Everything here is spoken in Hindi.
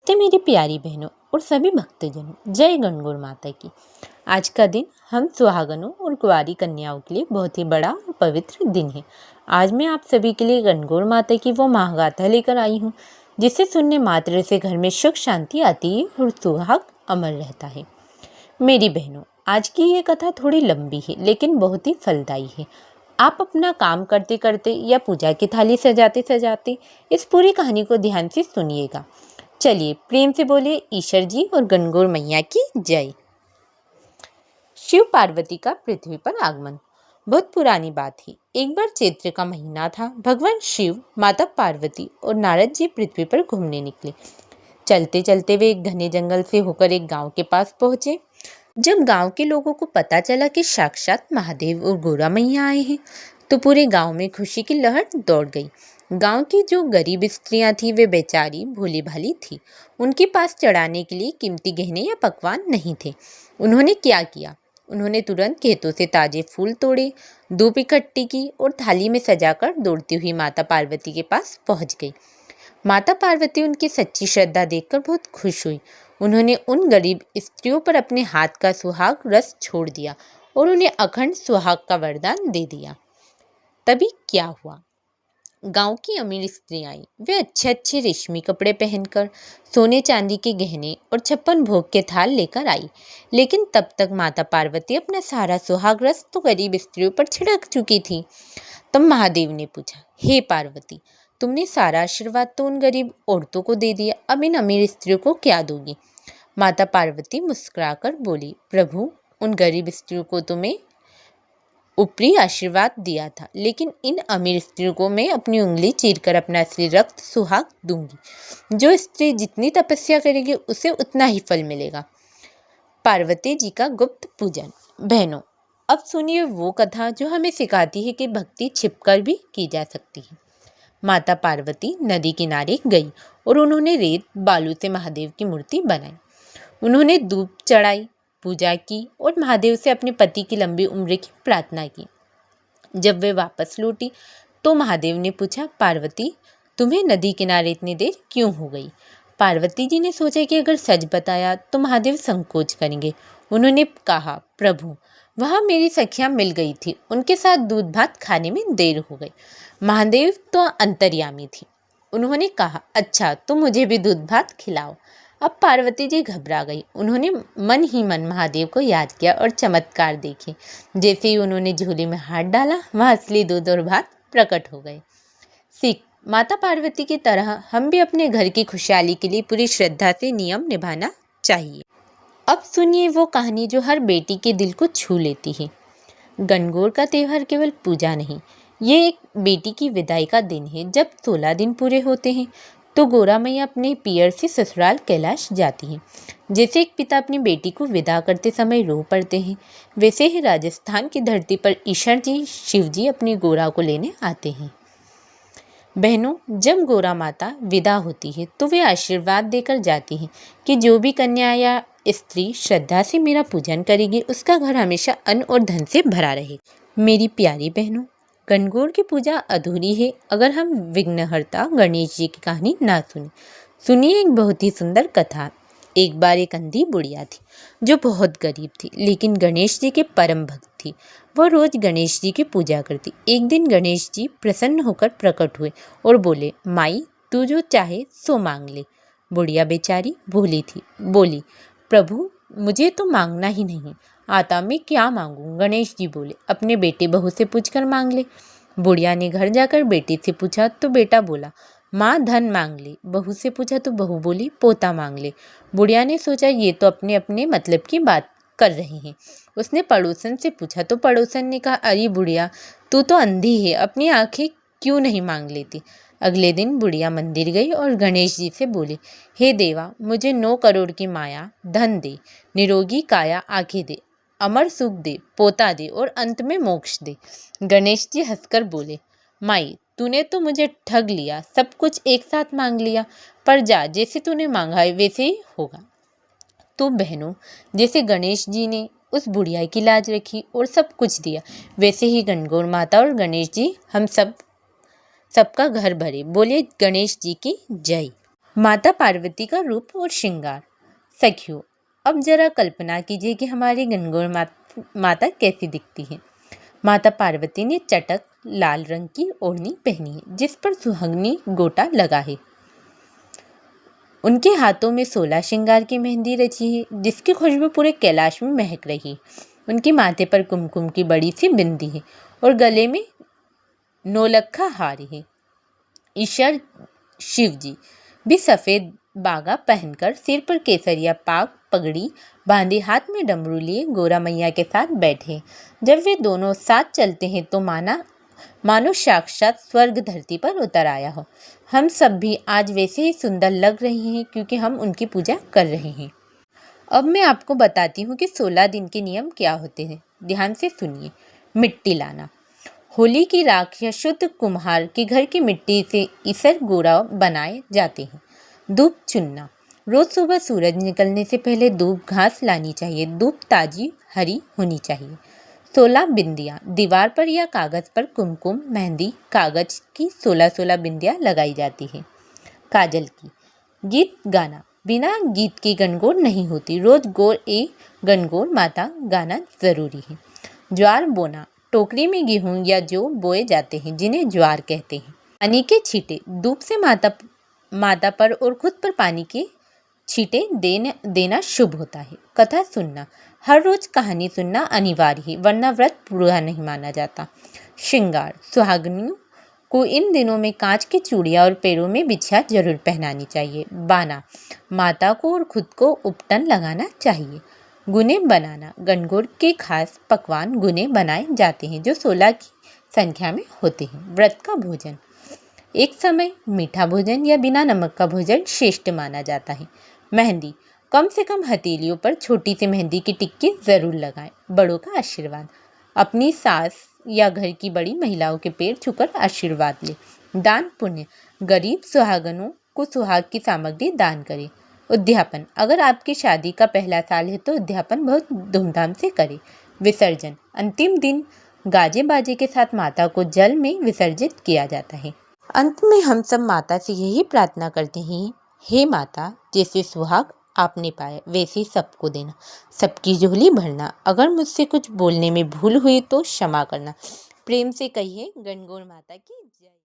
नमस्ते मेरी प्यारी बहनों और सभी भक्तजनों, जय गणगौर माता की। आज का दिन हम सुहागनों और कुंवारी कन्याओं के लिए बहुत ही बड़ा और पवित्र दिन है। आज मैं आप सभी के लिए गणगौर माता की वो महागाथा लेकर आई हूँ जिसे सुनने मात्र से घर में सुख शांति आती है और सुहाग अमर रहता है। मेरी बहनों, आज की ये कथा थोड़ी लंबी है लेकिन बहुत ही फलदायी है। आप अपना काम करते करते या पूजा की थाली सजाते सजाते इस पूरी कहानी को ध्यान से सुनिएगा। चलिए प्रेम से बोलिए ईश्वर जी और गणगौर मैया की जय। शिव पार्वती का पृथ्वी पर आगमन। बहुत पुरानी बात है। एक बार चैत्र का महीना था। भगवान शिव, माता पार्वती और नारद जी पृथ्वी पर घूमने निकले। चलते चलते वे एक घने जंगल से होकर एक गांव के पास पहुंचे। जब गांव के लोगों को पता चला कि साक्षात महादेव और गौरा मैया आए हैं तो पूरे गांव में खुशी की लहर दौड़ गई। गांव की जो गरीब स्त्रियां थी वे बेचारी भोली भाली थी। उनके पास चढ़ाने के लिए कीमती गहने या पकवान नहीं थे। उन्होंने क्या किया? उन्होंने तुरंत खेतों से ताजे फूल तोड़े, धूप इकट्ठी की और थाली में सजाकर दौड़ती हुई माता पार्वती के पास पहुंच गई। माता पार्वती उनकी सच्ची श्रद्धा देखकर बहुत खुश हुई। उन्होंने उन गरीब स्त्रियों पर अपने हाथ का सुहाग रस छोड़ दिया और उन्हें अखंड सुहाग का वरदान दे दिया। तभी क्या हुआ? गांव की अमीर स्त्रियां आई। वे अच्छे अच्छे रेशमी कपड़े पहनकर सोने चांदी के गहने और 56 भोग के थाल लेकर आई। लेकिन तब तक माता पार्वती अपना सारा सुहाग रस तो गरीब स्त्रियों पर छिड़क चुकी थी। तब महादेव ने पूछा, हे पार्वती, तुमने सारा आशीर्वाद तो उन गरीब औरतों को दे दिया, अब इन अमीर स्त्रियों को क्या दोगी? माता पार्वती मुस्कुराकर बोली, प्रभु, उन गरीब स्त्रियों को तुम्हें ऊपरी आशीर्वाद दिया था, लेकिन इन अमीर स्त्रियों को मैं अपनी उंगली चीरकर अपना असली रक्त सुहाग दूंगी। जो स्त्री जितनी तपस्या करेगी उसे उतना ही फल मिलेगा। पार्वती जी का गुप्त पूजन। बहनों, अब सुनिए वो कथा जो हमें सिखाती है कि भक्ति छिपकर भी की जा सकती है। माता पार्वती नदी किनारे गई और उन्होंने रेत बालू से महादेव की मूर्ति बनाई। उन्होंने धूप चढ़ाई, पूजा की और महादेव से अपने पति की लंबी उम्र की प्रार्थना की। जब वे वापस लौटी तो महादेव ने पूछा, पार्वती, तुम्हें नदी किनारे इतनी देर क्यों हो गई? पार्वती जी ने सोचा कि अगर सच बताया तो महादेव संकोच करेंगे। उन्होंने कहा, प्रभु, वहाँ मेरी सखियाँ मिल गई थी, उनके साथ दूध भात खाने में देर हो गई। महादेव तो अंतर्यामी थी। उन्होंने कहा, अच्छा तो मुझे भी दूध भात खिलाओ। अब पार्वती जी घबरा गई। उन्होंने मन ही मन महादेव को याद किया और चमत्कार देखे। जैसे ही उन्होंने झोली में हाथ डाला, वहाँ असली दूध और भात प्रकट हो गए। सीख, माता पार्वती की तरह हम भी अपने घर की खुशहाली के लिए पूरी श्रद्धा से नियम निभाना चाहिए। अब सुनिए वो कहानी जो हर बेटी के दिल को छू लेती है। गणगौर का त्यौहार केवल पूजा नहीं, ये एक बेटी की विदाई का दिन है। जब 16 दिन पूरे होते हैं तो गौरा मैया अपने पियर से ससुराल कैलाश जाती हैं। जैसे एक पिता अपनी बेटी को विदा करते समय रो पड़ते हैं, वैसे ही राजस्थान की धरती पर ईश्वर जी, शिव जी अपनी गौरा को लेने आते हैं। बहनों, जब गौरा माता विदा होती है तो वे आशीर्वाद देकर जाती हैं कि जो भी कन्या या स्त्री श्रद्धा से मेरा पूजन करेगी उसका घर हमेशा अन्न और धन से भरा रहे। मेरी प्यारी बहनों, गणगौर की पूजा अधूरी है अगर हम विघ्नहर्ता गणेश जी की कहानी ना सुने। सुनिए एक बहुत ही सुंदर कथा। एक बार एक अंधी बुढ़िया थी जो बहुत गरीब थी, लेकिन गणेश जी के परम भक्त थी। वह रोज गणेश जी की पूजा करती। एक दिन गणेश जी प्रसन्न होकर प्रकट हुए और बोले, माई, तू जो चाहे सो मांग ले। बुढ़िया बेचारी भोली थी, बोली, प्रभु, मुझे तो मांगना ही नहीं आता, मैं क्या मांगूं? गणेश जी बोले, अपने बेटे बहू से पूछकर मांग ले। बुढ़िया ने घर जाकर बेटे से पूछा तो बेटा बोला, माँ धन मांग ले। बहू से पूछा तो बहू बोली, पोता मांग ले। बुढ़िया ने सोचा ये तो अपने अपने मतलब की बात कर रहे हैं। उसने पड़ोसन से पूछा तो पड़ोसन ने कहा, अरे बुढ़िया, तू तो अंधी है, अपनी आंखें क्यों नहीं मांग लेती? अगले दिन बुढ़िया मंदिर गई और गणेश जी से बोली, हे देवा, मुझे 9 करोड़ की माया, धन दे, निरोगी काया आंखें दे, अमर सुख दे, पोता दे और अंत में मोक्ष दे। गणेश जी हंसकर बोले, माई, तूने तो मुझे ठग लिया, सब कुछ एक साथ मांग लिया, पर जा, जैसे तूने मांगा है वैसे ही होगा। तो बहनों, जैसे गणेश जी ने उस बुढ़िया की लाज रखी और सब कुछ दिया, वैसे ही गणगौर माता और गणेश जी हम सबका घर भरे। बोलिए गणेश जी की जय। माता पार्वती का रूप और श्रृंगार। सखियों, अब जरा कल्पना कीजिए कि हमारी गणगौर माता कैसी दिखती है। माता पार्वती ने चटक लाल रंग की ओढ़नी पहनी है जिस पर सुहागनी गोटा लगा है। उनके हाथों में 16 श्रृंगार की मेहंदी रची है जिसकी खुशबू पूरे कैलाश में महक रही है। उनके माथे पर कुमकुम की बड़ी सी बिंदी है और गले में नौलखा हार है। ईश्वर शिव जी भी सफ़ेद बागा पहनकर सिर पर केसरिया पाग पगड़ी बांधे हाथ में डमरू लिए गोरा मैया के साथ बैठे। जब वे दोनों साथ चलते हैं तो मानो साक्षात स्वर्ग धरती पर उतर आया हो। हम सब भी आज वैसे ही सुंदर लग रहे हैं क्योंकि हम उनकी पूजा कर रहे हैं। अब मैं आपको बताती हूँ कि 16 दिन के नियम क्या होते हैं। ध्यान से सुनिए। मिट्टी लाना। होली की राख या शुद्ध कुम्हार के घर की मिट्टी से ईसर गोरा बनाए जाते हैं। धूप चुनना। रोज सुबह सूरज निकलने से पहले धूप घास लानी चाहिए। धूप ताजी हरी होनी चाहिए। 16 बिंदियाँ। दीवार पर या कागज पर कुमकुम मेहंदी कागज की 16 बिंदियाँ लगाई जाती है। काजल की। गीत गाना। बिना गीत की गणगौर नहीं होती। रोज गौर ए गणगौर माता गाना जरूरी है। ज्वार बोना। टोकरी में गेहूं या जौ बोए जाते हैं जिन्हें ज्वार कहते हैं। पानी के छींटे। धूप से माता पर और खुद पर पानी के छींटे देना शुभ होता है। कथा सुनना। हर रोज कहानी सुनना अनिवार्य है वरना व्रत पूरा नहीं माना जाता। श्रृंगार। सुहागनियों को इन दिनों में कांच की चूड़ियाँ और पैरों में बिछिया जरूर पहनानी चाहिए। बाना। माता को और खुद को उपटन लगाना चाहिए। गुने बनाना। गणगौर के खास पकवान गुने बनाए जाते हैं जो 16 की संख्या में होते हैं। व्रत का भोजन। एक समय मीठा भोजन या बिना नमक का भोजन श्रेष्ठ माना जाता है। मेहंदी। कम से कम हथेलियों पर छोटी सी मेहंदी की टिक्की जरूर लगाएं। बड़ों का आशीर्वाद। अपनी सास या घर की बड़ी महिलाओं के पैर छूकर आशीर्वाद लें। दान पुण्य। गरीब सुहागनों को सुहाग की सामग्री दान करें। उद्यापन। अगर आपकी शादी का पहला साल है तो उद्यापन बहुत धूमधाम से करें। विसर्जन। अंतिम दिन गाजे बाजे के साथ माता को जल में विसर्जित किया जाता है। अंत में हम सब माता से यही प्रार्थना करते हैं, हे माता, जैसे सुहाग आपने पाए वैसे सबको देना, सबकी झोली भरना। अगर मुझसे कुछ बोलने में भूल हुई तो क्षमा करना। प्रेम से कहिए गणगौर माता की जय।